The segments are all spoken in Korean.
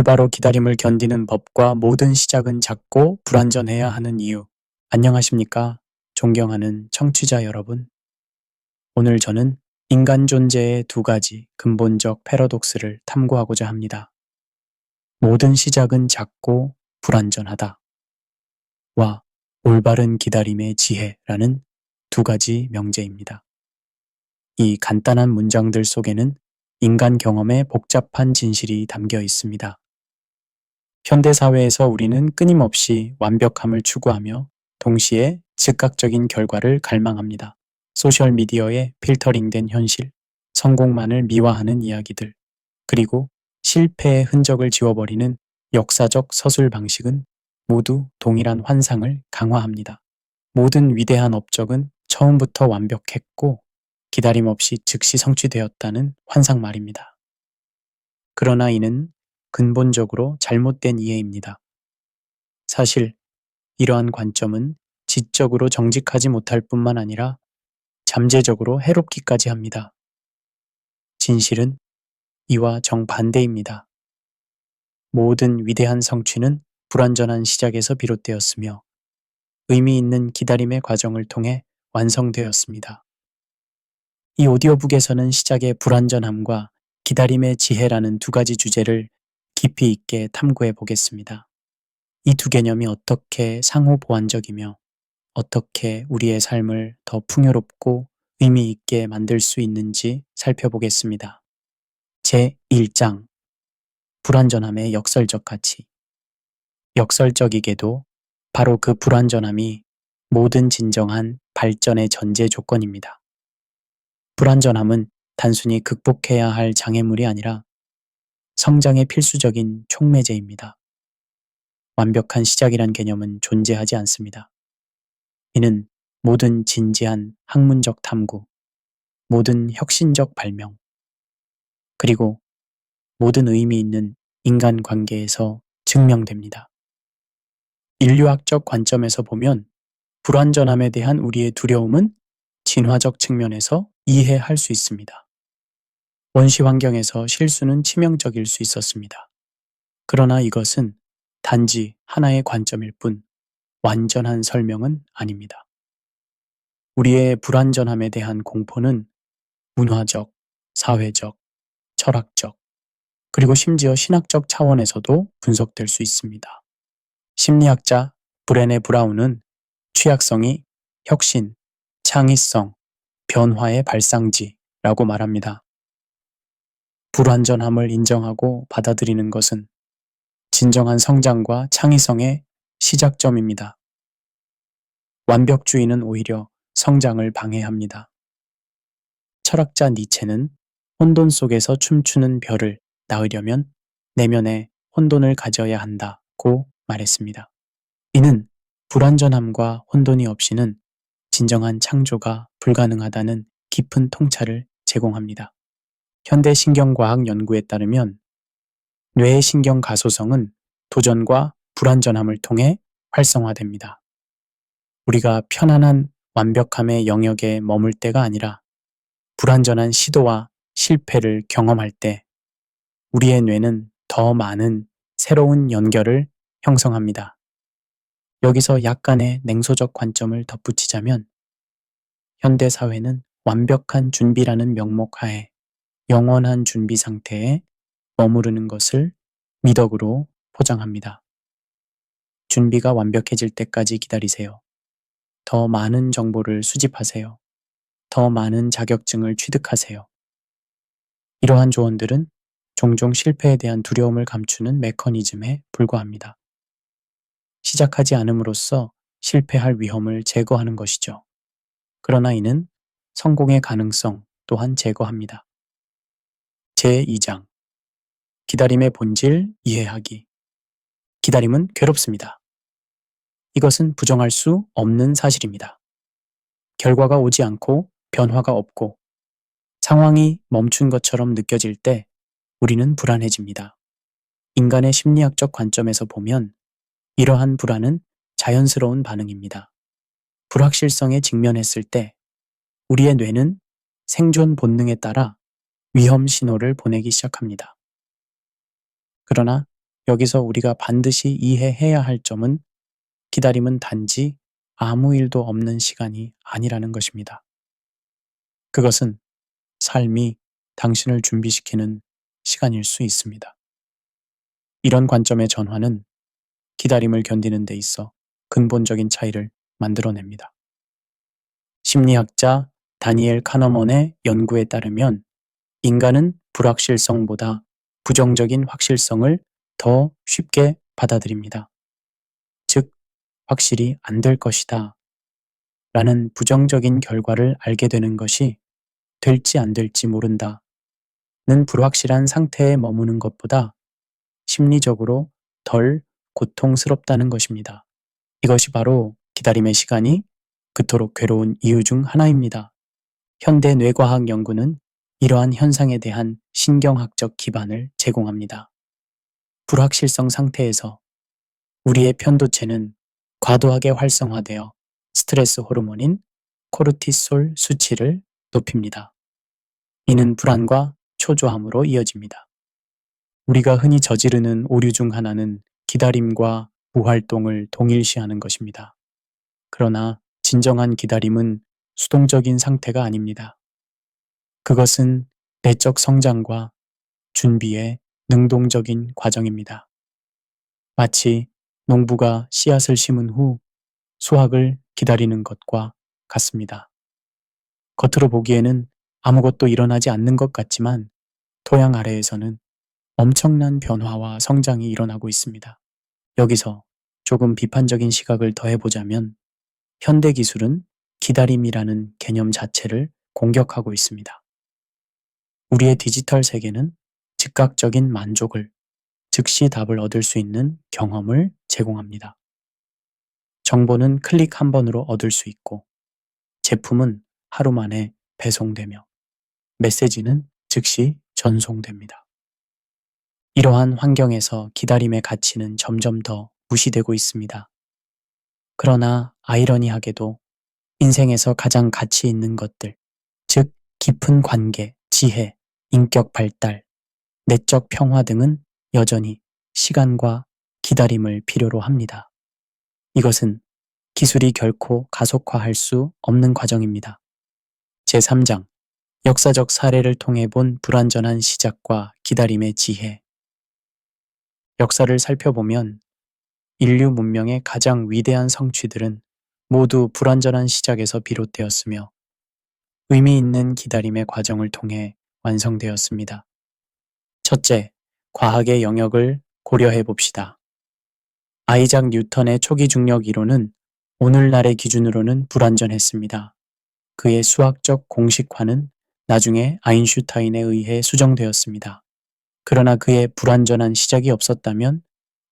올바로 기다림을 견디는 법과 모든 시작은 작고 불완전해야 하는 이유. 안녕하십니까? 존경하는 청취자 여러분. 오늘 저는 인간 존재의 두 가지 근본적 패러독스를 탐구하고자 합니다. 모든 시작은 작고 불완전하다. 와 올바른 기다림의 지혜라는 두 가지 명제입니다. 이 간단한 문장들 속에는 인간 경험의 복잡한 진실이 담겨 있습니다. 현대사회에서 우리는 끊임없이 완벽함을 추구하며 동시에 즉각적인 결과를 갈망합니다. 소셜미디어에 필터링된 현실, 성공만을 미화하는 이야기들, 그리고 실패의 흔적을 지워버리는 역사적 서술 방식은 모두 동일한 환상을 강화합니다. 모든 위대한 업적은 처음부터 완벽했고 기다림 없이 즉시 성취되었다는 환상 말입니다. 그러나 이는 근본적으로 잘못된 이해입니다. 사실 이러한 관점은 지적으로 정직하지 못할 뿐만 아니라 잠재적으로 해롭기까지 합니다. 진실은 이와 정반대입니다. 모든 위대한 성취는 불완전한 시작에서 비롯되었으며 의미 있는 기다림의 과정을 통해 완성되었습니다. 이 오디오북에서는 시작의 불완전함과 기다림의 지혜라는 두 가지 주제를 깊이 있게 탐구해 보겠습니다. 이 두 개념이 어떻게 상호 보완적이며 어떻게 우리의 삶을 더 풍요롭고 의미 있게 만들 수 있는지 살펴보겠습니다. 제1장 불완전함의 역설적 가치. 역설적이게도 바로 그 불완전함이 모든 진정한 발전의 전제 조건입니다. 불완전함은 단순히 극복해야 할 장애물이 아니라 성장의 필수적인 촉매제입니다. 완벽한 시작이란 개념은 존재하지 않습니다. 이는 모든 진지한 학문적 탐구, 모든 혁신적 발명, 그리고 모든 의미 있는 인간관계에서 증명됩니다. 인류학적 관점에서 보면 불완전함에 대한 우리의 두려움은 진화적 측면에서 이해할 수 있습니다. 원시 환경에서 실수는 치명적일 수 있었습니다. 그러나 이것은 단지 하나의 관점일 뿐 완전한 설명은 아닙니다. 우리의 불완전함에 대한 공포는 문화적, 사회적, 철학적, 그리고 심지어 신학적 차원에서도 분석될 수 있습니다. 심리학자 브레네 브라운은 취약성이 혁신, 창의성, 변화의 발상지라고 말합니다. 불완전함을 인정하고 받아들이는 것은 진정한 성장과 창의성의 시작점입니다. 완벽주의는 오히려 성장을 방해합니다. 철학자 니체는 혼돈 속에서 춤추는 별을 낳으려면 내면에 혼돈을 가져야 한다고 말했습니다. 이는 불완전함과 혼돈이 없이는 진정한 창조가 불가능하다는 깊은 통찰을 제공합니다. 현대 신경과학 연구에 따르면 뇌의 신경 가소성은 도전과 불완전함을 통해 활성화됩니다. 우리가 편안한 완벽함의 영역에 머물 때가 아니라 불완전한 시도와 실패를 경험할 때 우리의 뇌는 더 많은 새로운 연결을 형성합니다. 여기서 약간의 냉소적 관점을 덧붙이자면 현대 사회는 완벽한 준비라는 명목 하에 영원한 준비 상태에 머무르는 것을 미덕으로 포장합니다. 준비가 완벽해질 때까지 기다리세요. 더 많은 정보를 수집하세요. 더 많은 자격증을 취득하세요. 이러한 조언들은 종종 실패에 대한 두려움을 감추는 메커니즘에 불과합니다. 시작하지 않음으로써 실패할 위험을 제거하는 것이죠. 그러나 이는 성공의 가능성 또한 제거합니다. 제2장 기다림의 본질 이해하기. 기다림은 괴롭습니다. 이것은 부정할 수 없는 사실입니다. 결과가 오지 않고 변화가 없고 상황이 멈춘 것처럼 느껴질 때 우리는 불안해집니다. 인간의 심리학적 관점에서 보면 이러한 불안은 자연스러운 반응입니다. 불확실성에 직면했을 때 우리의 뇌는 생존 본능에 따라 위험 신호를 보내기 시작합니다. 그러나 여기서 우리가 반드시 이해해야 할 점은 기다림은 단지 아무 일도 없는 시간이 아니라는 것입니다. 그것은 삶이 당신을 준비시키는 시간일 수 있습니다. 이런 관점의 전환은 기다림을 견디는 데 있어 근본적인 차이를 만들어냅니다. 심리학자 다니엘 카너먼의 연구에 따르면 인간은 불확실성보다 부정적인 확실성을 더 쉽게 받아들입니다. 즉, 확실히 안 될 것이다 라는 부정적인 결과를 알게 되는 것이 될지 안 될지 모른다는 불확실한 상태에 머무는 것보다 심리적으로 덜 고통스럽다는 것입니다. 이것이 바로 기다림의 시간이 그토록 괴로운 이유 중 하나입니다. 현대 뇌과학 연구는 이러한 현상에 대한 신경학적 기반을 제공합니다. 불확실성 상태에서 우리의 편도체는 과도하게 활성화되어 스트레스 호르몬인 코르티솔 수치를 높입니다. 이는 불안과 초조함으로 이어집니다. 우리가 흔히 저지르는 오류 중 하나는 기다림과 무활동을 동일시하는 것입니다. 그러나 진정한 기다림은 수동적인 상태가 아닙니다. 그것은 내적 성장과 준비의 능동적인 과정입니다. 마치 농부가 씨앗을 심은 후 수확을 기다리는 것과 같습니다. 겉으로 보기에는 아무것도 일어나지 않는 것 같지만 토양 아래에서는 엄청난 변화와 성장이 일어나고 있습니다. 여기서 조금 비판적인 시각을 더해보자면 현대 기술은 기다림이라는 개념 자체를 공격하고 있습니다. 우리의 디지털 세계는 즉각적인 만족을, 즉시 답을 얻을 수 있는 경험을 제공합니다. 정보는 클릭 한 번으로 얻을 수 있고, 제품은 하루 만에 배송되며, 메시지는 즉시 전송됩니다. 이러한 환경에서 기다림의 가치는 점점 더 무시되고 있습니다. 그러나 아이러니하게도 인생에서 가장 가치 있는 것들, 즉 깊은 관계, 지혜, 인격 발달, 내적 평화 등은 여전히 시간과 기다림을 필요로 합니다. 이것은 기술이 결코 가속화할 수 없는 과정입니다. 제3장, 역사적 사례를 통해 본 불완전한 시작과 기다림의 지혜. 역사를 살펴보면 인류 문명의 가장 위대한 성취들은 모두 불완전한 시작에서 비롯되었으며 의미 있는 기다림의 과정을 통해 완성되었습니다. 첫째, 과학의 영역을 고려해 봅시다. 아이작 뉴턴의 초기 중력 이론은 오늘날의 기준으로는 불완전했습니다. 그의 수학적 공식화는 나중에 아인슈타인에 의해 수정되었습니다. 그러나 그의 불완전한 시작이 없었다면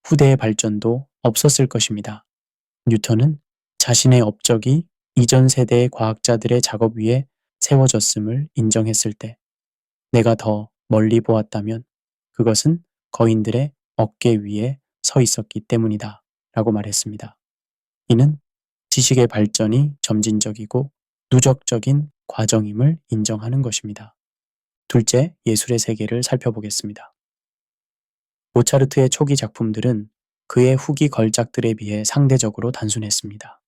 후대의 발전도 없었을 것입니다. 뉴턴은 자신의 업적이 이전 세대의 과학자들의 작업 위에 세워졌음을 인정했을 때 내가 더 멀리 보았다면 그것은 거인들의 어깨 위에 서 있었기 때문이다 라고 말했습니다. 이는 지식의 발전이 점진적이고 누적적인 과정임을 인정하는 것입니다. 둘째, 예술의 세계를 살펴보겠습니다. 모차르트의 초기 작품들은 그의 후기 걸작들에 비해 상대적으로 단순했습니다.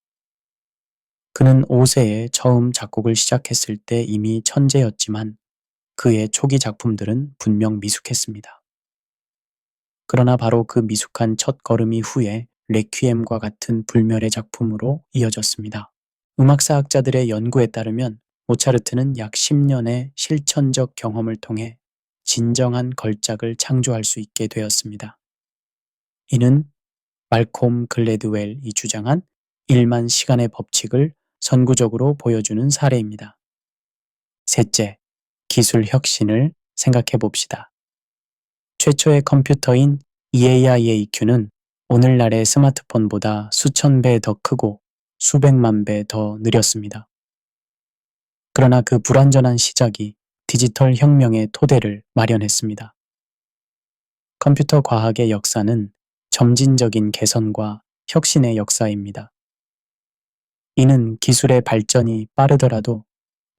그는 5세에 처음 작곡을 시작했을 때 이미 천재였지만 그의 초기 작품들은 분명 미숙했습니다. 그러나 바로 그 미숙한 첫 걸음이 후에 레퀴엠과 같은 불멸의 작품으로 이어졌습니다. 음악사학자들의 연구에 따르면 모차르트는 약 10년의 실천적 경험을 통해 진정한 걸작을 창조할 수 있게 되었습니다. 이는 말콤 글래드웰이 주장한 1만 시간의 법칙을 선구적으로 보여주는 사례입니다. 셋째, 기술 혁신을 생각해 봅시다. 최초의 컴퓨터인 EAIAQ는 오늘날의 스마트폰보다 수천 배 더 크고 수백만 배 더 느렸습니다. 그러나 그 불완전한 시작이 디지털 혁명의 토대를 마련했습니다. 컴퓨터 과학의 역사는 점진적인 개선과 혁신의 역사입니다. 이는 기술의 발전이 빠르더라도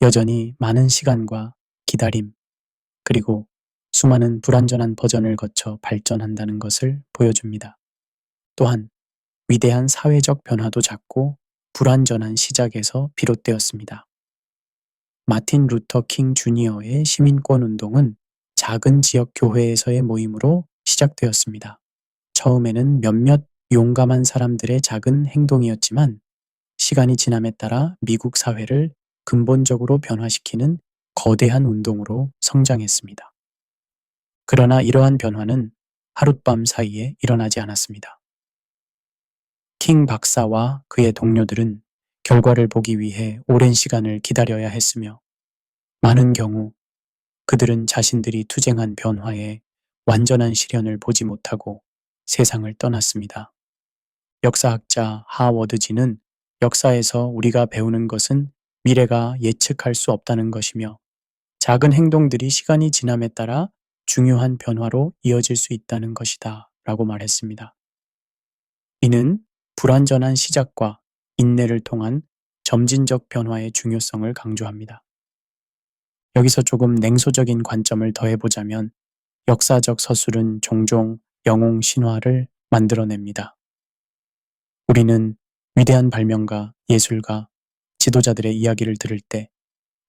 여전히 많은 시간과 기다림, 그리고 수많은 불완전한 버전을 거쳐 발전한다는 것을 보여줍니다. 또한 위대한 사회적 변화도 작고 불완전한 시작에서 비롯되었습니다. 마틴 루터 킹 주니어의 시민권 운동은 작은 지역 교회에서의 모임으로 시작되었습니다. 처음에는 몇몇 용감한 사람들의 작은 행동이었지만 시간이 지남에 따라 미국 사회를 근본적으로 변화시키는 거대한 운동으로 성장했습니다. 그러나 이러한 변화는 하룻밤 사이에 일어나지 않았습니다. 킹 박사와 그의 동료들은 결과를 보기 위해 오랜 시간을 기다려야 했으며 많은 경우 그들은 자신들이 투쟁한 변화에 완전한 실현을 보지 못하고 세상을 떠났습니다. 역사학자 하워드지는 역사에서 우리가 배우는 것은 미래가 예측할 수 없다는 것이며 작은 행동들이 시간이 지남에 따라 중요한 변화로 이어질 수 있다는 것이다 라고 말했습니다. 이는 불완전한 시작과 인내를 통한 점진적 변화의 중요성을 강조합니다. 여기서 조금 냉소적인 관점을 더해보자면 역사적 서술은 종종 영웅 신화를 만들어냅니다. 우리는 위대한 발명가, 예술가, 지도자들의 이야기를 들을 때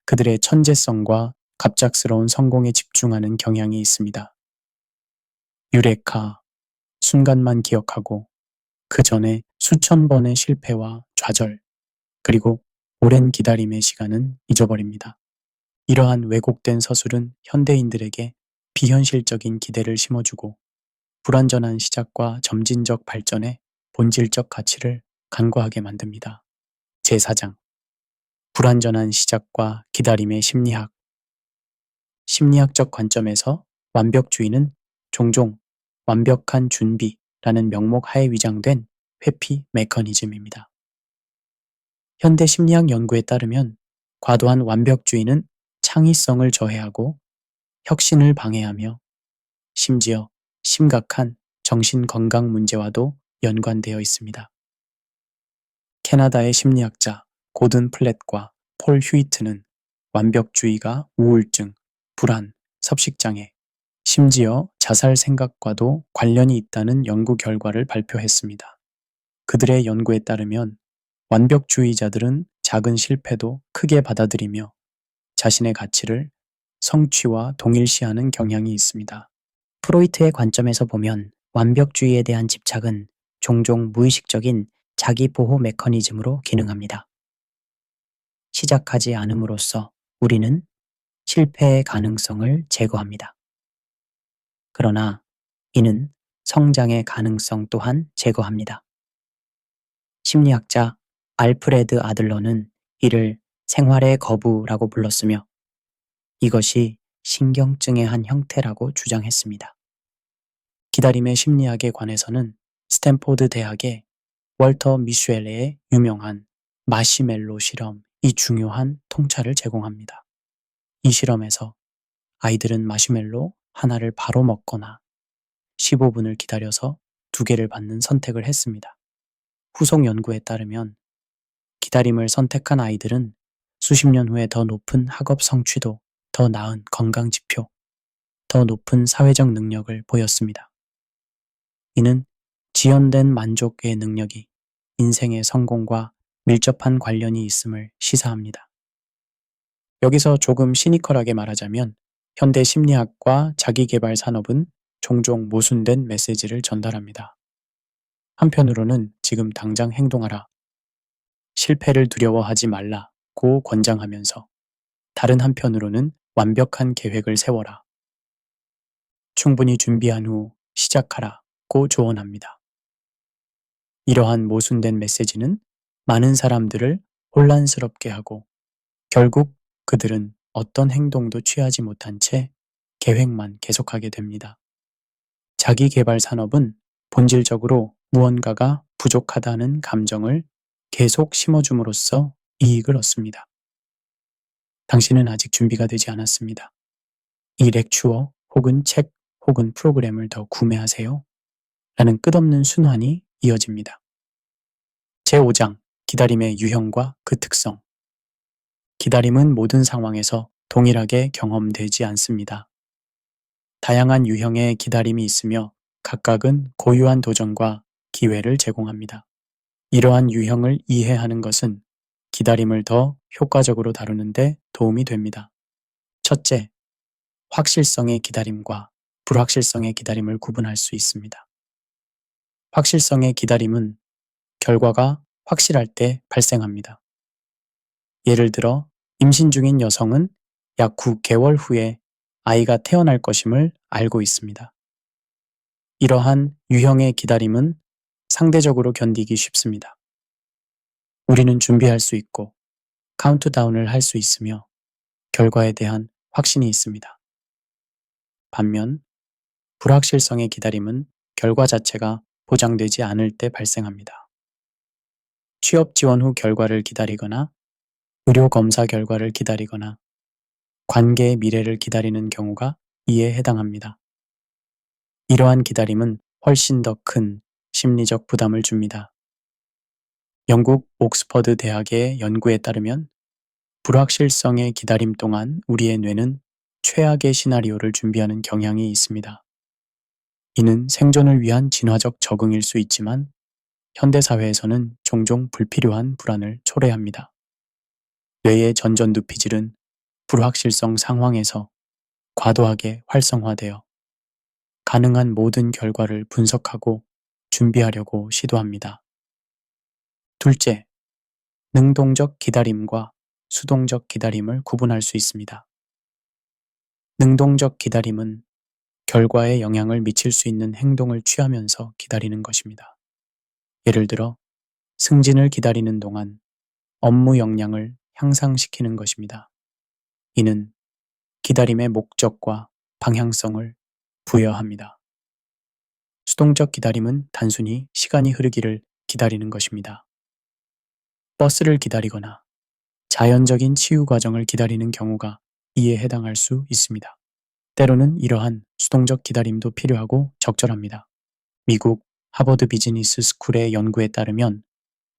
그들의 천재성과 갑작스러운 성공에 집중하는 경향이 있습니다. 유레카, 순간만 기억하고 그 전에 수천 번의 실패와 좌절, 그리고 오랜 기다림의 시간은 잊어버립니다. 이러한 왜곡된 서술은 현대인들에게 비현실적인 기대를 심어주고 불완전한 시작과 점진적 발전의 본질적 가치를 간과하게 만듭니다. 제4장 불완전한 시작과 기다림의 심리학. 심리학적 관점에서 완벽주의는 종종 완벽한 준비라는 명목 하에 위장된 회피 메커니즘입니다. 현대 심리학 연구에 따르면 과도한 완벽주의는 창의성을 저해하고 혁신을 방해하며 심지어 심각한 정신건강 문제와도 연관되어 있습니다. 캐나다의 심리학자 고든 플랫과 폴 휴이트는 완벽주의가 우울증, 불안, 섭식장애, 심지어 자살 생각과도 관련이 있다는 연구 결과를 발표했습니다. 그들의 연구에 따르면 완벽주의자들은 작은 실패도 크게 받아들이며 자신의 가치를 성취와 동일시하는 경향이 있습니다. 프로이트의 관점에서 보면 완벽주의에 대한 집착은 종종 무의식적인 자기 보호 메커니즘으로 기능합니다. 시작하지 않음으로써 우리는 실패의 가능성을 제거합니다. 그러나 이는 성장의 가능성 또한 제거합니다. 심리학자 알프레드 아들러는 이를 생활의 거부라고 불렀으며 이것이 신경증의 한 형태라고 주장했습니다. 기다림의 심리학에 관해서는 스탠포드 대학의 월터 미슈엘의 유명한 마시멜로 실험이 중요한 통찰을 제공합니다. 이 실험에서 아이들은 마시멜로 하나를 바로 먹거나 15분을 기다려서 2개를 받는 선택을 했습니다. 후속 연구에 따르면 기다림을 선택한 아이들은 수십 년 후에 더 높은 학업 성취도, 더 나은 건강 지표, 더 높은 사회적 능력을 보였습니다. 이는 지연된 만족의 능력이 인생의 성공과 밀접한 관련이 있음을 시사합니다. 여기서 조금 시니컬하게 말하자면 현대 심리학과 자기계발 산업은 종종 모순된 메시지를 전달합니다. 한편으로는 지금 당장 행동하라, 실패를 두려워하지 말라고 권장하면서 다른 한편으로는 완벽한 계획을 세워라, 충분히 준비한 후 시작하라고 조언합니다. 이러한 모순된 메시지는 많은 사람들을 혼란스럽게 하고 결국 그들은 어떤 행동도 취하지 못한 채 계획만 계속하게 됩니다. 자기계발 산업은 본질적으로 무언가가 부족하다는 감정을 계속 심어줌으로써 이익을 얻습니다. 당신은 아직 준비가 되지 않았습니다. 이 렉추어 혹은 책 혹은 프로그램을 더 구매하세요. 라는 끝없는 순환이 이어집니다. 제5장 기다림의 유형과 그 특성. 기다림은 모든 상황에서 동일하게 경험되지 않습니다. 다양한 유형의 기다림이 있으며 각각은 고유한 도전과 기회를 제공합니다. 이러한 유형을 이해하는 것은 기다림을 더 효과적으로 다루는데 도움이 됩니다. 첫째, 확실성의 기다림과 불확실성의 기다림을 구분할 수 있습니다. 확실성의 기다림은 결과가 확실할 때 발생합니다. 예를 들어 임신 중인 여성은 약 9개월 후에 아이가 태어날 것임을 알고 있습니다. 이러한 유형의 기다림은 상대적으로 견디기 쉽습니다. 우리는 준비할 수 있고 카운트다운을 할 수 있으며 결과에 대한 확신이 있습니다. 반면 불확실성의 기다림은 결과 자체가 보장되지 않을 때 발생합니다. 취업 지원 후 결과를 기다리거나 의료 검사 결과를 기다리거나 관계의 미래를 기다리는 경우가 이에 해당합니다. 이러한 기다림은 훨씬 더 큰 심리적 부담을 줍니다. 영국 옥스퍼드 대학의 연구에 따르면 불확실성의 기다림 동안 우리의 뇌는 최악의 시나리오를 준비하는 경향이 있습니다. 이는 생존을 위한 진화적 적응일 수 있지만 현대사회에서는 종종 불필요한 불안을 초래합니다. 뇌의 전전두피질은 불확실성 상황에서 과도하게 활성화되어 가능한 모든 결과를 분석하고 준비하려고 시도합니다. 둘째, 능동적 기다림과 수동적 기다림을 구분할 수 있습니다. 능동적 기다림은 결과에 영향을 미칠 수 있는 행동을 취하면서 기다리는 것입니다. 예를 들어 승진을 기다리는 동안 업무 역량을 향상시키는 것입니다. 이는 기다림의 목적과 방향성을 부여합니다. 수동적 기다림은 단순히 시간이 흐르기를 기다리는 것입니다. 버스를 기다리거나 자연적인 치유 과정을 기다리는 경우가 이에 해당할 수 있습니다. 때로는 이러한 수동적 기다림도 필요하고 적절합니다. 미국 하버드 비즈니스 스쿨의 연구에 따르면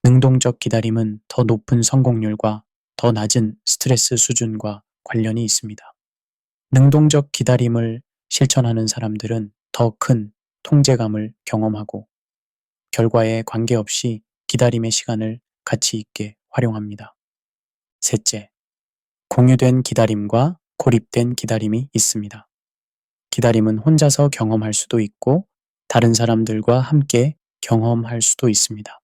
능동적 기다림은 더 높은 성공률과 더 낮은 스트레스 수준과 관련이 있습니다. 능동적 기다림을 실천하는 사람들은 더 큰 통제감을 경험하고 결과에 관계없이 기다림의 시간을 가치 있게 활용합니다. 셋째, 공유된 기다림과 고립된 기다림이 있습니다. 기다림은 혼자서 경험할 수도 있고 다른 사람들과 함께 경험할 수도 있습니다.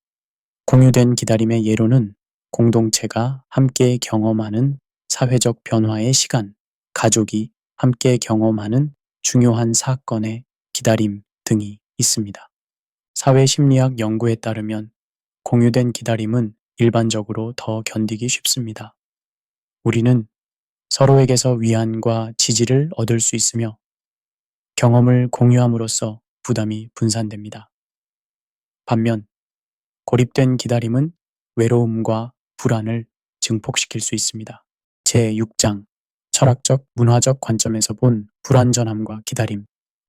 공유된 기다림의 예로는 공동체가 함께 경험하는 사회적 변화의 시간, 가족이 함께 경험하는 중요한 사건의 기다림 등이 있습니다. 사회심리학 연구에 따르면 공유된 기다림은 일반적으로 더 견디기 쉽습니다. 우리는 서로에게서 위안과 지지를 얻을 수 있으며 경험을 공유함으로써 부담이 분산됩니다. 반면 고립된 기다림은 외로움과 불안을 증폭시킬 수 있습니다. 제6장 철학적, 문화적 관점에서 본 불완전함과 기다림.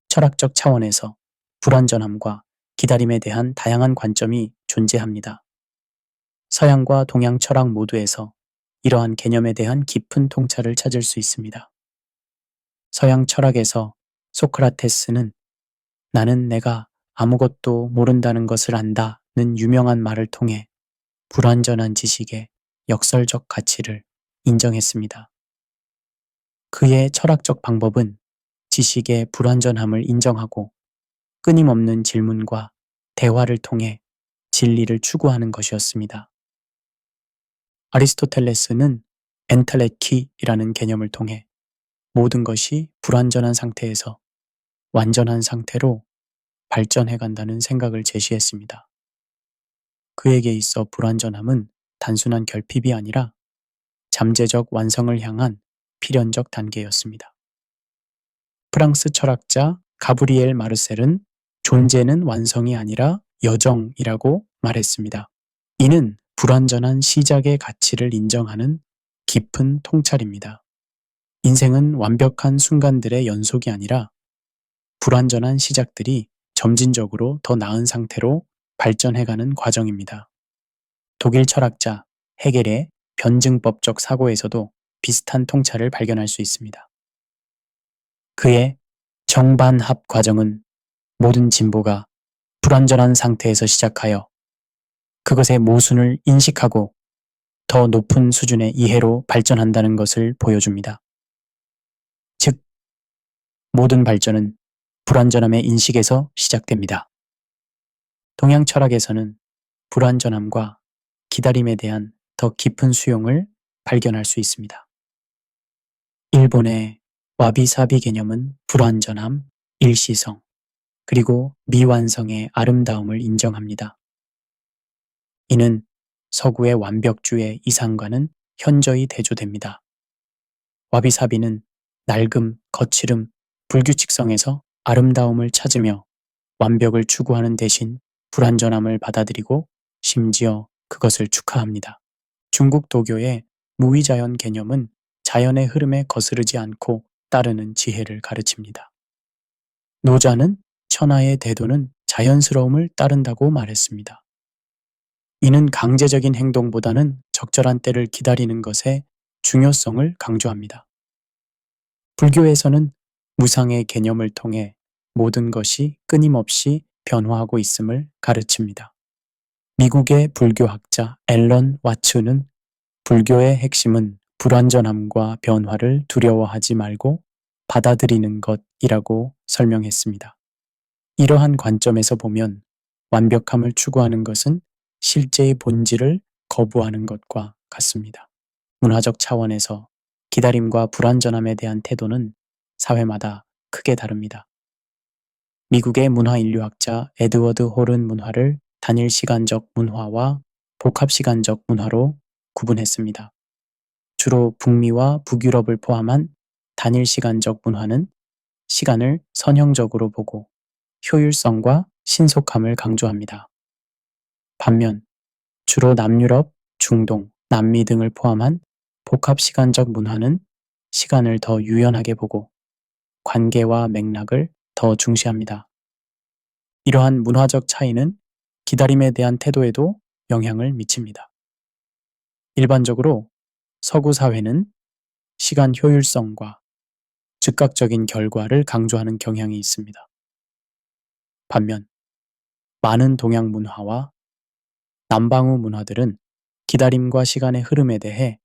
철학적 차원에서 불완전함과 기다림에 대한 다양한 관점이 존재합니다. 서양과 동양 철학 모두에서 이러한 개념에 대한 깊은 통찰을 찾을 수 있습니다. 서양 철학에서 소크라테스는 나는 내가 아무것도 모른다는 것을 안다는 유명한 말을 통해 불완전한 지식의 역설적 가치를 인정했습니다. 그의 철학적 방법은 지식의 불완전함을 인정하고 끊임없는 질문과 대화를 통해 진리를 추구하는 것이었습니다. 아리스토텔레스는 엔텔레키라는 개념을 통해 모든 것이 불완전한 상태에서 완전한 상태로 발전해 간다는 생각을 제시했습니다. 그에게 있어 불완전함은 단순한 결핍이 아니라 잠재적 완성을 향한 필연적 단계였습니다. 프랑스 철학자 가브리엘 마르셀은 존재는 완성이 아니라 여정이라고 말했습니다. 이는 불완전한 시작의 가치를 인정하는 깊은 통찰입니다. 인생은 완벽한 순간들의 연속이 아니라 불완전한 시작들이 점진적으로 더 나은 상태로 발전해가는 과정입니다. 독일 철학자 헤겔의 변증법적 사고에서도 비슷한 통찰을 발견할 수 있습니다. 그의 정반합 과정은 모든 진보가 불완전한 상태에서 시작하여 그것의 모순을 인식하고 더 높은 수준의 이해로 발전한다는 것을 보여줍니다. 즉, 모든 발전은 불완전함의 인식에서 시작됩니다. 동양 철학에서는 불완전함과 기다림에 대한 더 깊은 수용을 발견할 수 있습니다. 일본의 와비사비 개념은 불완전함, 일시성, 그리고 미완성의 아름다움을 인정합니다. 이는 서구의 완벽주의 이상과는 현저히 대조됩니다. 와비사비는 낡음, 거칠음, 불규칙성에서 아름다움을 찾으며 완벽을 추구하는 대신 불완전함을 받아들이고 심지어 그것을 축하합니다. 중국 도교의 무위자연 개념은 자연의 흐름에 거스르지 않고 따르는 지혜를 가르칩니다. 노자는 천하의 대도는 자연스러움을 따른다고 말했습니다. 이는 강제적인 행동보다는 적절한 때를 기다리는 것의 중요성을 강조합니다. 불교에서는 무상의 개념을 통해 모든 것이 끊임없이 변화하고 있음을 가르칩니다. 미국의 불교학자 앨런 와츠는 불교의 핵심은 불완전함과 변화를 두려워하지 말고 받아들이는 것이라고 설명했습니다. 이러한 관점에서 보면 완벽함을 추구하는 것은 실제의 본질을 거부하는 것과 같습니다. 문화적 차원에서 기다림과 불완전함에 대한 태도는 사회마다 크게 다릅니다. 미국의 문화인류학자 에드워드 홀은 문화를 단일시간적 문화와 복합시간적 문화로 구분했습니다. 주로 북미와 북유럽을 포함한 단일시간적 문화는 시간을 선형적으로 보고 효율성과 신속함을 강조합니다. 반면 주로 남유럽, 중동, 남미 등을 포함한 복합시간적 문화는 시간을 더 유연하게 보고 관계와 맥락을 더 중시합니다. 이러한 문화적 차이는 기다림에 대한 태도에도 영향을 미칩니다. 일반적으로 서구 사회는 시간 효율성과 즉각적인 결과를 강조하는 경향이 있습니다. 반면 많은 동양 문화와 남방우 문화들은 기다림과 시간의 흐름에 대해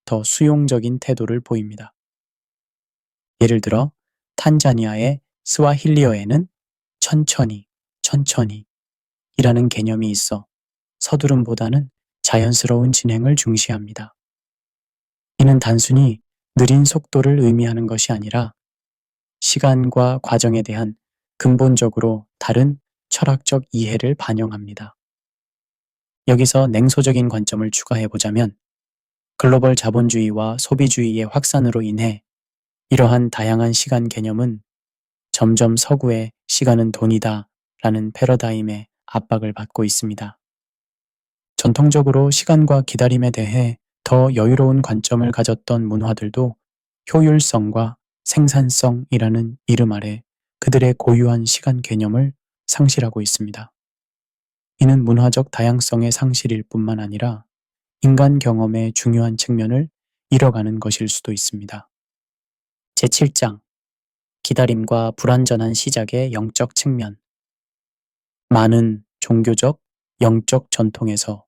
더 수용적인 태도를 보입니다. 예를 들어 탄자니아의 스와힐리어에는 천천히, 천천히 이라는 개념이 있어 서두름보다는 자연스러운 진행을 중시합니다. 이는 단순히 느린 속도를 의미하는 것이 아니라 시간과 과정에 대한 근본적으로 다른 철학적 이해를 반영합니다. 여기서 냉소적인 관점을 추가해 보자면 글로벌 자본주의와 소비주의의 확산으로 인해 이러한 다양한 시간 개념은 점점 서구의 시간은 돈이다 라는 패러다임의 압박을 받고 있습니다. 전통적으로 시간과 기다림에 대해 더 여유로운 관점을 가졌던 문화들도 효율성과 생산성이라는 이름 아래 그들의 고유한 시간 개념을 상실하고 있습니다. 이는 문화적 다양성의 상실일 뿐만 아니라 인간 경험의 중요한 측면을 잃어가는 것일 수도 있습니다. 제7장 기다림과 불완전한 시작의 영적 측면. 많은 종교적, 영적 전통에서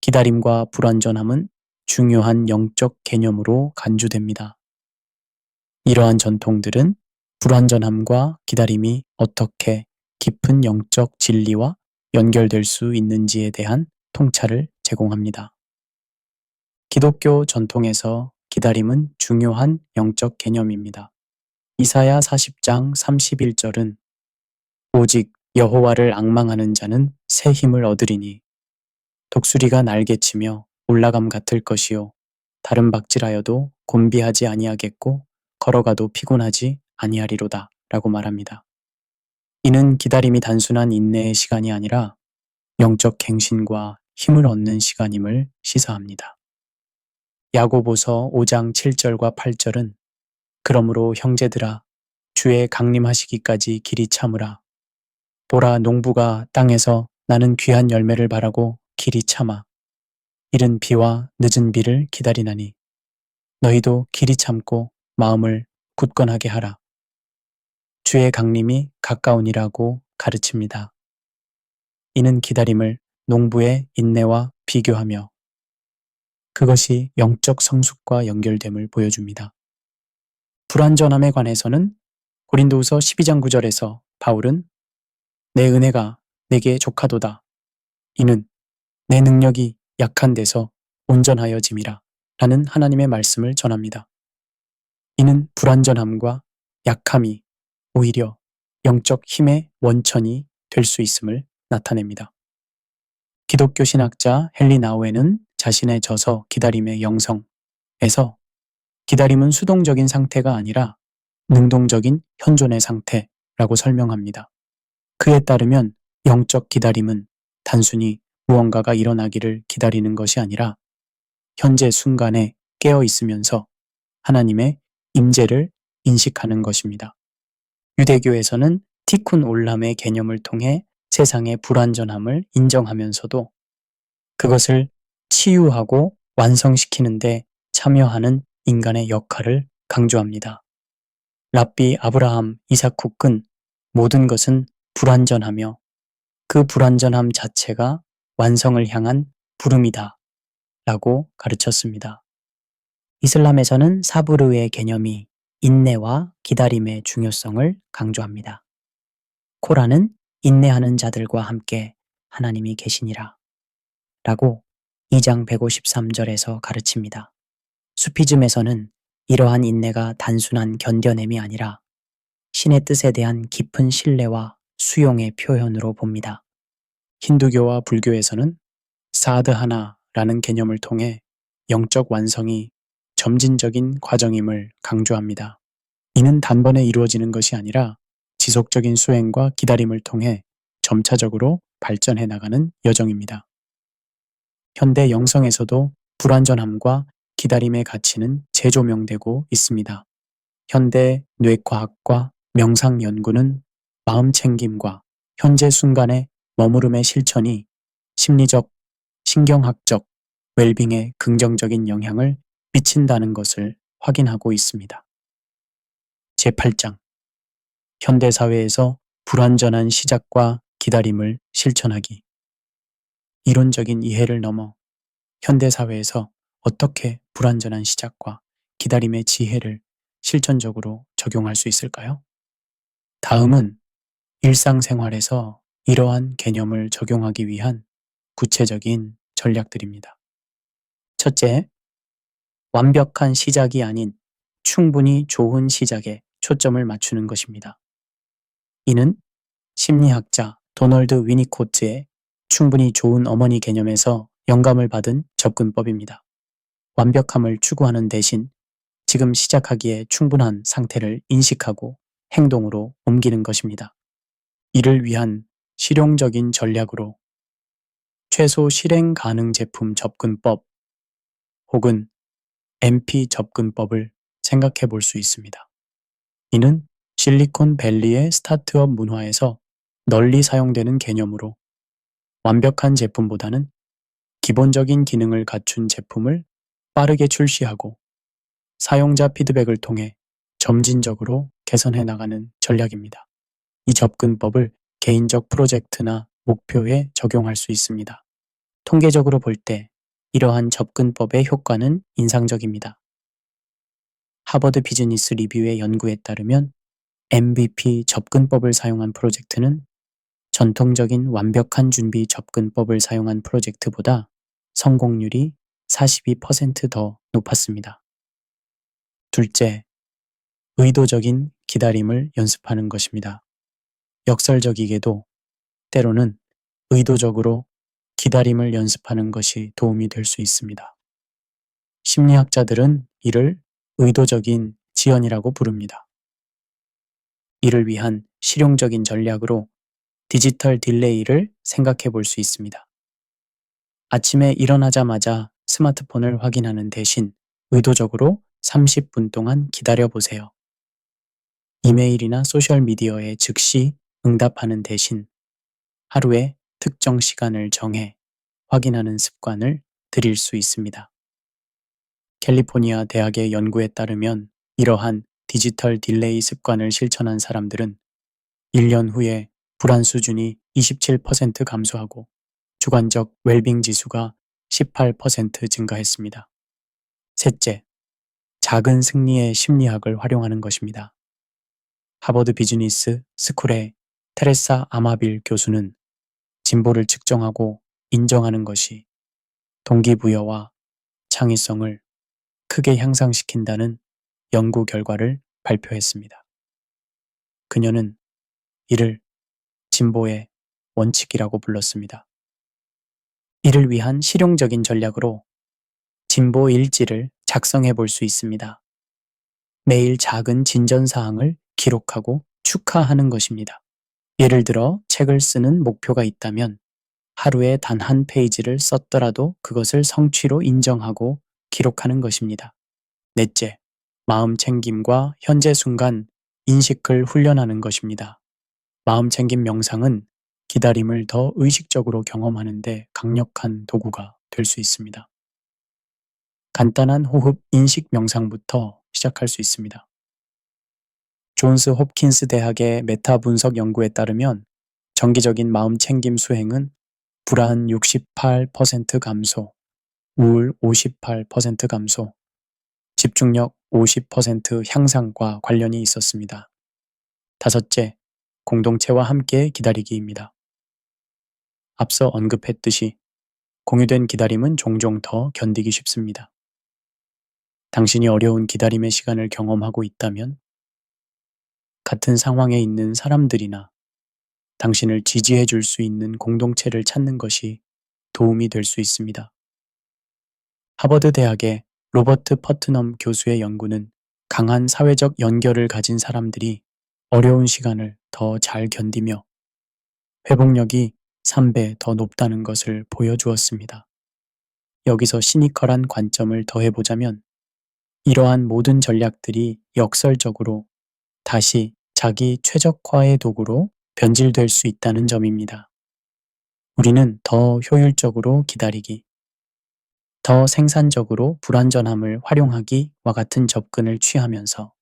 기다림과 불완전함은 중요한 영적 개념으로 간주됩니다. 이러한 전통들은 불완전함과 기다림이 어떻게 깊은 영적 진리와 연결될 수 있는지에 대한 통찰을 제공합니다. 기독교 전통에서 기다림은 중요한 영적 개념입니다. 이사야 40장 31절은 오직 여호와를 앙망하는 자는 새 힘을 얻으리니 독수리가 날개치며 올라감 같을 것이요 다른 박질하여도 곤비하지 아니하겠고 걸어가도 피곤하지 아니하리로다 라고 말합니다. 이는 기다림이 단순한 인내의 시간이 아니라 영적 갱신과 힘을 얻는 시간임을 시사합니다. 야고보서 5장 7절과 8절은 그러므로 형제들아 주의 강림하시기까지 길이 참으라. 보라 농부가 땅에서 나는 귀한 열매를 바라고 길이 참아 이른 비와 늦은 비를 기다리나니 너희도 길이 참고 마음을 굳건하게 하라. 주의 강림이 가까우니라고 가르칩니다. 이는 기다림을 농부의 인내와 비교하며 그것이 영적 성숙과 연결됨을 보여줍니다. 불완전함에 관해서는 고린도후서 12장 9절에서 바울은 내 은혜가 내게 족하도다. 이는 내 능력이 약한 데서 온전하여짐이라 라는 하나님의 말씀을 전합니다. 이는 불완전함과 약함이 오히려 영적 힘의 원천이 될 수 있음을 나타냅니다. 기독교 신학자 헨리 나우에는 자신의 저서 기다림의 영성에서 기다림은 수동적인 상태가 아니라 능동적인 현존의 상태라고 설명합니다. 그에 따르면 영적 기다림은 단순히 무언가가 일어나기를 기다리는 것이 아니라 현재 순간에 깨어 있으면서 하나님의 임재를 인식하는 것입니다. 유대교에서는 티쿤 올람의 개념을 통해 세상의 불완전함을 인정하면서도 그것을 치유하고 완성시키는데 참여하는 인간의 역할을 강조합니다. 랍비 아브라함 이삭쿡은 모든 것은 불완전하며 그 불완전함 자체가 완성을 향한 부름이다 라고 가르쳤습니다. 이슬람에서는 사브르의 개념이 인내와 기다림의 중요성을 강조합니다. 코란은 인내하는 자들과 함께 하나님이 계시니라 라고 2장 153절에서 가르칩니다. 수피즘에서는 이러한 인내가 단순한 견뎌냄이 아니라 신의 뜻에 대한 깊은 신뢰와 수용의 표현으로 봅니다. 힌두교와 불교에서는 사드하나라는 개념을 통해 영적 완성이 점진적인 과정임을 강조합니다. 이는 단번에 이루어지는 것이 아니라 지속적인 수행과 기다림을 통해 점차적으로 발전해 나가는 여정입니다. 현대 영성에서도 불완전함과 기다림의 가치는 재조명되고 있습니다. 현대 뇌과학과 명상 연구는 마음 챙김과 현재 순간의 머무름의 실천이 심리적, 신경학적, 웰빙에 긍정적인 영향을 미친다는 것을 확인하고 있습니다. 제8장 현대사회에서 불완전한 시작과 기다림을 실천하기. 이론적인 이해를 넘어 현대사회에서 어떻게 불완전한 시작과 기다림의 지혜를 실천적으로 적용할 수 있을까요? 다음은 일상생활에서 이러한 개념을 적용하기 위한 구체적인 전략들입니다. 첫째, 완벽한 시작이 아닌 충분히 좋은 시작에 초점을 맞추는 것입니다. 이는 심리학자 도널드 위니코트의 충분히 좋은 어머니 개념에서 영감을 받은 접근법입니다. 완벽함을 추구하는 대신 지금 시작하기에 충분한 상태를 인식하고 행동으로 옮기는 것입니다. 이를 위한 실용적인 전략으로 최소 실행 가능 제품 접근법 혹은 MP 접근법을 생각해 볼 수 있습니다. 이는 실리콘밸리의 스타트업 문화에서 널리 사용되는 개념으로 완벽한 제품보다는 기본적인 기능을 갖춘 제품을 빠르게 출시하고 사용자 피드백을 통해 점진적으로 개선해 나가는 전략입니다. 이 접근법을 개인적 프로젝트나 목표에 적용할 수 있습니다. 통계적으로 볼 때 이러한 접근법의 효과는 인상적입니다. 하버드 비즈니스 리뷰의 연구에 따르면 MVP 접근법을 사용한 프로젝트는 전통적인 완벽한 준비 접근법을 사용한 프로젝트보다 성공률이 42% 높았습니다. 둘째, 의도적인 기다림을 연습하는 것입니다. 역설적이게도 때로는 의도적으로 기다림을 연습하는 것이 도움이 될 수 있습니다. 심리학자들은 이를 의도적인 지연이라고 부릅니다. 이를 위한 실용적인 전략으로 디지털 딜레이를 생각해 볼 수 있습니다. 아침에 일어나자마자 스마트폰을 확인하는 대신 의도적으로 30분 동안 기다려 보세요. 이메일이나 소셜미디어에 즉시 응답하는 대신 하루에 특정 시간을 정해 확인하는 습관을 들일 수 있습니다. 캘리포니아 대학의 연구에 따르면 이러한 디지털 딜레이 습관을 실천한 사람들은 1년 후에 불안 수준이 27% 감소하고 주관적 웰빙 지수가 18% 증가했습니다. 셋째, 작은 승리의 심리학을 활용하는 것입니다. 하버드 비즈니스 스쿨의 테레사 아마빌 교수는 진보를 측정하고 인정하는 것이 동기부여와 창의성을 크게 향상시킨다는 연구 결과를 발표했습니다. 그녀는 이를 진보의 원칙이라고 불렀습니다. 이를 위한 실용적인 전략으로 진보 일지를 작성해 볼 수 있습니다. 매일 작은 진전사항을 기록하고 축하하는 것입니다. 예를 들어 책을 쓰는 목표가 있다면 하루에 단 한 페이지를 썼더라도 그것을 성취로 인정하고 기록하는 것입니다. 넷째, 마음 챙김과 현재 순간 인식을 훈련하는 것입니다. 마음 챙김 명상은 기다림을 더 의식적으로 경험하는데 강력한 도구가 될 수 있습니다. 간단한 호흡 인식 명상부터 시작할 수 있습니다. 존스 홉킨스 대학의 메타 분석 연구에 따르면 정기적인 마음 챙김 수행은 불안 68% 감소, 우울 58% 감소, 집중력 50% 향상과 관련이 있었습니다. 다섯째, 공동체와 함께 기다리기입니다. 앞서 언급했듯이 공유된 기다림은 종종 더 견디기 쉽습니다. 당신이 어려운 기다림의 시간을 경험하고 있다면 같은 상황에 있는 사람들이나 당신을 지지해 줄 수 있는 공동체를 찾는 것이 도움이 될 수 있습니다. 하버드 대학의 로버트 퍼트넘 교수의 연구는 강한 사회적 연결을 가진 사람들이 어려운 시간을 더 잘 견디며 회복력이 3배 더 높다는 것을 보여주었습니다. 여기서 시니컬한 관점을 더해보자면 이러한 모든 전략들이 역설적으로 다시 자기 최적화의 도구로 변질될 수 있다는 점입니다. 우리는 더 효율적으로 기다리기, 더 생산적으로 불완전함을 활용하기와 같은 접근을 취하면서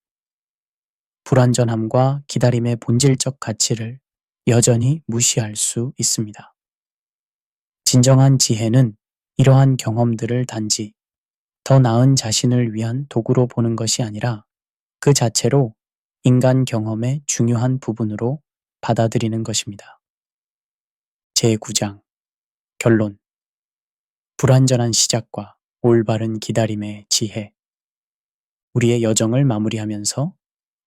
불완전함과 기다림의 본질적 가치를 여전히 무시할 수 있습니다. 진정한 지혜는 이러한 경험들을 단지 더 나은 자신을 위한 도구로 보는 것이 아니라 그 자체로 인간 경험의 중요한 부분으로 받아들이는 것입니다. 제9장 결론 불완전한 시작과 올바른 기다림의 지혜 우리의 여정을 마무리하면서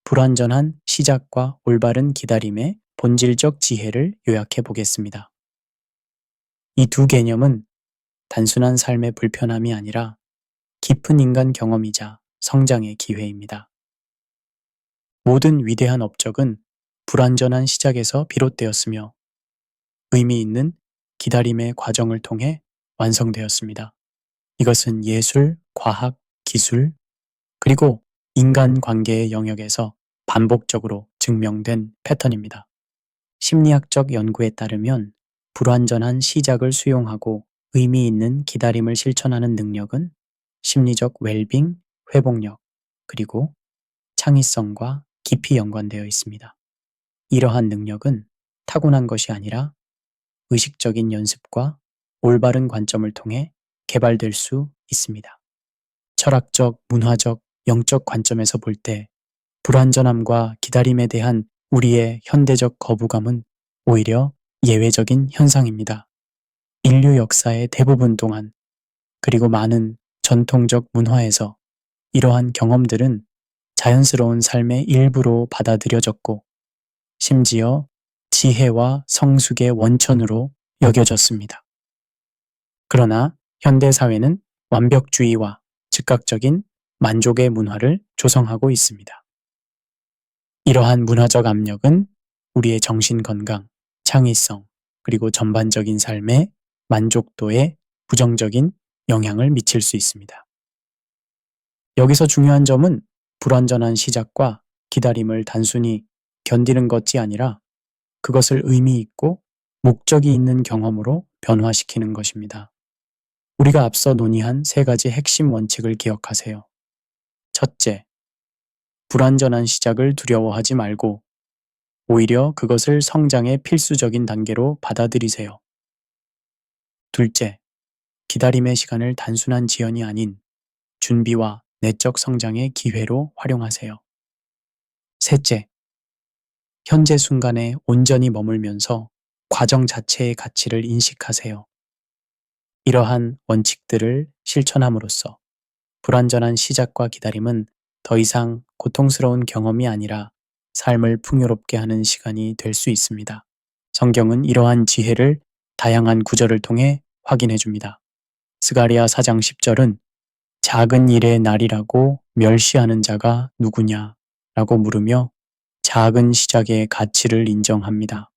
불완전한 시작과 올바른 기다림의 본질적 지혜를 요약해 보겠습니다. 이 두 개념은 단순한 삶의 불편함이 아니라 깊은 인간 경험이자 성장의 기회입니다. 모든 위대한 업적은 불완전한 시작에서 비롯되었으며 의미 있는 기다림의 과정을 통해 완성되었습니다. 이것은 예술, 과학, 기술, 그리고 인간관계의 영역에서 반복적으로 증명된 패턴입니다. 심리학적 연구에 따르면 불완전한 시작을 수용하고 의미 있는 기다림을 실천하는 능력은 심리적 웰빙, 회복력, 그리고 창의성과 깊이 연관되어 있습니다. 이러한 능력은 타고난 것이 아니라 의식적인 연습과 올바른 관점을 통해 개발될 수 있습니다. 철학적, 문화적, 영적 관점에서 볼 때 불완전함과 기다림에 대한 우리의 현대적 거부감은 오히려 예외적인 현상입니다. 인류 역사의 대부분 동안 그리고 많은 전통적 문화에서 이러한 경험들은 자연스러운 삶의 일부로 받아들여졌고 심지어 지혜와 성숙의 원천으로 여겨졌습니다. 그러나 현대 사회는 완벽주의와 즉각적인 만족의 문화를 조성하고 있습니다. 이러한 문화적 압력은 우리의 정신 건강, 창의성, 그리고 전반적인 삶의 만족도에 부정적인 영향을 미칠 수 있습니다. 여기서 중요한 점은 불완전한 시작과 기다림을 단순히 견디는 것이 아니라 그것을 의미 있고 목적이 있는 경험으로 변화시키는 것입니다. 우리가 앞서 논의한 세 가지 핵심 원칙을 기억하세요. 첫째, 불완전한 시작을 두려워하지 말고 오히려 그것을 성장의 필수적인 단계로 받아들이세요. 둘째, 기다림의 시간을 단순한 지연이 아닌 준비와 내적 성장의 기회로 활용하세요. 셋째, 현재 순간에 온전히 머물면서 과정 자체의 가치를 인식하세요. 이러한 원칙들을 실천함으로써 불완전한 시작과 기다림은 더 이상 고통스러운 경험이 아니라 삶을 풍요롭게 하는 시간이 될 수 있습니다. 성경은 이러한 지혜를 다양한 구절을 통해 확인해 줍니다. 스가랴 4장 10절은 작은 일의 날이라고 멸시하는 자가 누구냐? 라고 물으며 작은 시작의 가치를 인정합니다.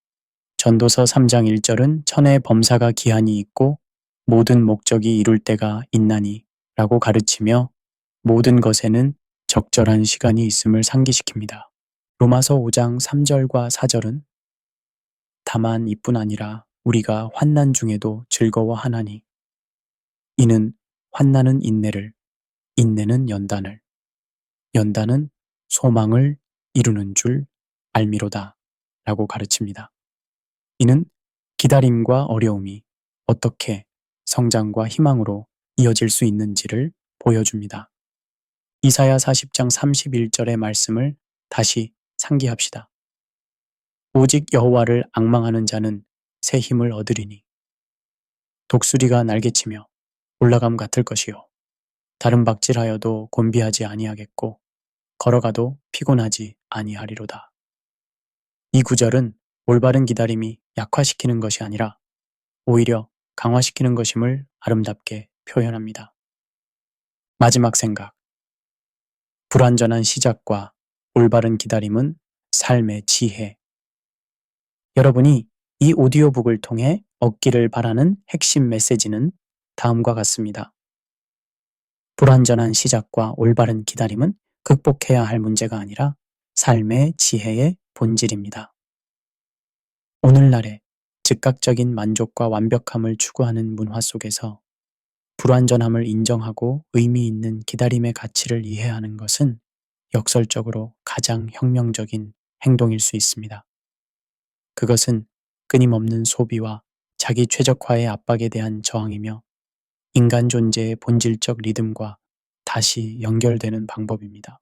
전도서 3장 1절은 천의 범사가 기한이 있고 모든 목적이 이룰 때가 있나니 라고 가르치며 모든 것에는 적절한 시간이 있음을 상기시킵니다. 로마서 5장 3절과 4절은 다만 이뿐 아니라 우리가 환난 중에도 즐거워하나니 이는 환난은 인내를, 인내는 연단을, 연단은 소망을 이루는 줄 알미로다 라고 가르칩니다. 이는 기다림과 어려움이 어떻게 성장과 희망으로 이어질 수 있는지를 보여줍니다. 이사야 40장 31절의 말씀을 다시 상기합시다. 오직 여호와를 앙망하는 자는 새 힘을 얻으리니 독수리가 날개치며 올라감 같을 것이요 다른 박질하여도 곤비하지 아니하겠고 걸어가도 피곤하지 아니하리로다. 이 구절은 올바른 기다림이 약화시키는 것이 아니라 오히려 강화시키는 것임을 아름답게 표현합니다. 마지막 생각. 불완전한 시작과 올바른 기다림은 삶의 지혜. 여러분이 이 오디오북을 통해 얻기를 바라는 핵심 메시지는 다음과 같습니다. 불완전한 시작과 올바른 기다림은 극복해야 할 문제가 아니라 삶의 지혜의 본질입니다. 오늘날의 즉각적인 만족과 완벽함을 추구하는 문화 속에서 불완전함을 인정하고 의미 있는 기다림의 가치를 이해하는 것은 역설적으로 가장 혁명적인 행동일 수 있습니다. 그것은 끊임없는 소비와 자기 최적화의 압박에 대한 저항이며 인간 존재의 본질적 리듬과 다시 연결되는 방법입니다.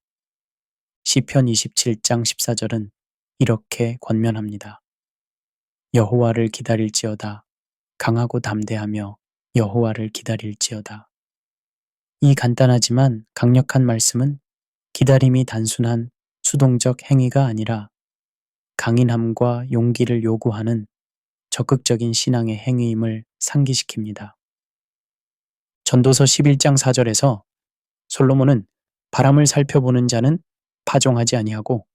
시편 27장 14절은 이렇게 권면합니다. 여호와를 기다릴지어다. 강하고 담대하며 여호와를 기다릴지어다. 이 간단하지만 강력한 말씀은 기다림이 단순한 수동적 행위가 아니라 강인함과 용기를 요구하는 적극적인 신앙의 행위임을 상기시킵니다. 전도서 11장 4절에서 솔로몬은 바람을 살펴보는 자는 파종하지 아니하고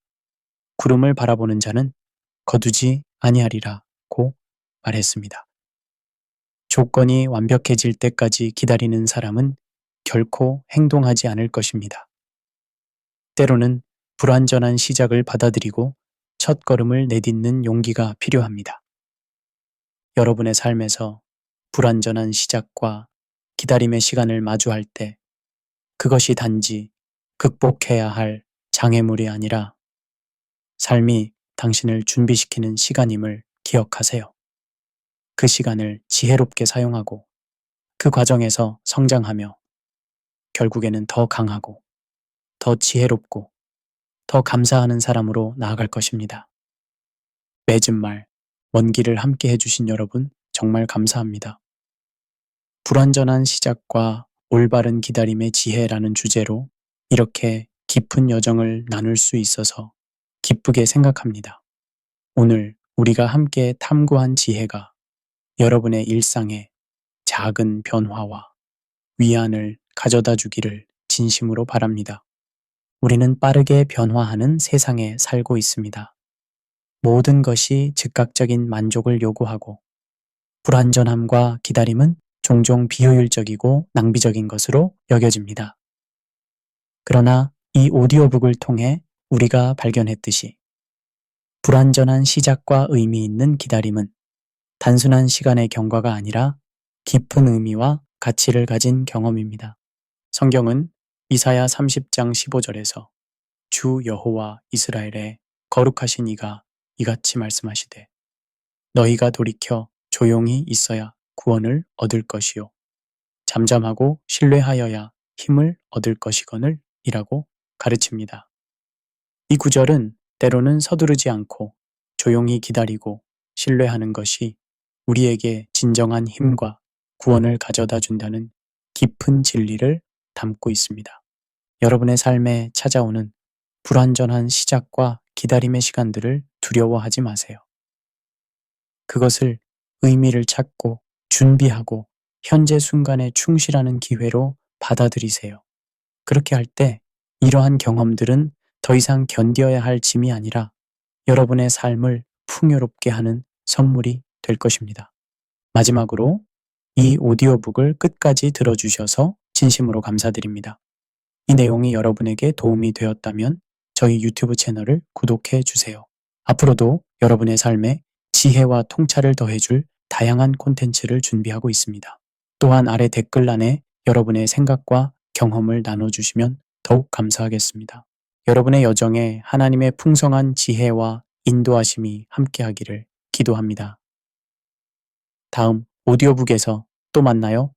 구름을 바라보는 자는 거두지 아니하리라고 말했습니다. 조건이 완벽해질 때까지 기다리는 사람은 결코 행동하지 않을 것입니다. 때로는 불완전한 시작을 받아들이고 첫걸음을 내딛는 용기가 필요합니다. 여러분의 삶에서 불완전한 시작과 기다림의 시간을 마주할 때 그것이 단지 극복해야 할 장애물이 아니라 삶이 당신을 준비시키는 시간임을 기억하세요. 그 시간을 지혜롭게 사용하고 그 과정에서 성장하며 결국에는 더 강하고 더 지혜롭고 더 감사하는 사람으로 나아갈 것입니다. 맺은 말, 먼 길을 함께 해주신 여러분 정말 감사합니다. 불완전한 시작과 올바른 기다림의 지혜라는 주제로 이렇게 깊은 여정을 나눌 수 있어서 기쁘게 생각합니다. 오늘 우리가 함께 탐구한 지혜가 여러분의 일상에 작은 변화와 위안을 가져다 주기를 진심으로 바랍니다. 우리는 빠르게 변화하는 세상에 살고 있습니다. 모든 것이 즉각적인 만족을 요구하고 불완전함과 기다림은 종종 비효율적이고 낭비적인 것으로 여겨집니다. 그러나 이 오디오북을 통해 우리가 발견했듯이 불완전한 시작과 의미 있는 기다림은 단순한 시간의 경과가 아니라 깊은 의미와 가치를 가진 경험입니다. 성경은 이사야 30장 15절에서 주 여호와 이스라엘의 거룩하신 이가 이같이 말씀하시되 너희가 돌이켜 조용히 있어야 구원을 얻을 것이요 잠잠하고 신뢰하여야 힘을 얻을 것이거늘 이라고 가르칩니다. 이 구절은 때로는 서두르지 않고 조용히 기다리고 신뢰하는 것이 우리에게 진정한 힘과 구원을 가져다 준다는 깊은 진리를 담고 있습니다. 여러분의 삶에 찾아오는 불완전한 시작과 기다림의 시간들을 두려워하지 마세요. 그것을 의미를 찾고 준비하고 현재 순간에 충실하는 기회로 받아들이세요. 그렇게 할 때 이러한 경험들은 더 이상 견뎌야 할 짐이 아니라 여러분의 삶을 풍요롭게 하는 선물이 될 것입니다. 마지막으로 이 오디오북을 끝까지 들어주셔서 진심으로 감사드립니다. 이 내용이 여러분에게 도움이 되었다면 저희 유튜브 채널을 구독해 주세요. 앞으로도 여러분의 삶에 지혜와 통찰을 더해줄 다양한 콘텐츠를 준비하고 있습니다. 또한 아래 댓글란에 여러분의 생각과 경험을 나눠주시면 더욱 감사하겠습니다. 여러분의 여정에 하나님의 풍성한 지혜와 인도하심이 함께하기를 기도합니다. 다음 오디오북에서 또 만나요.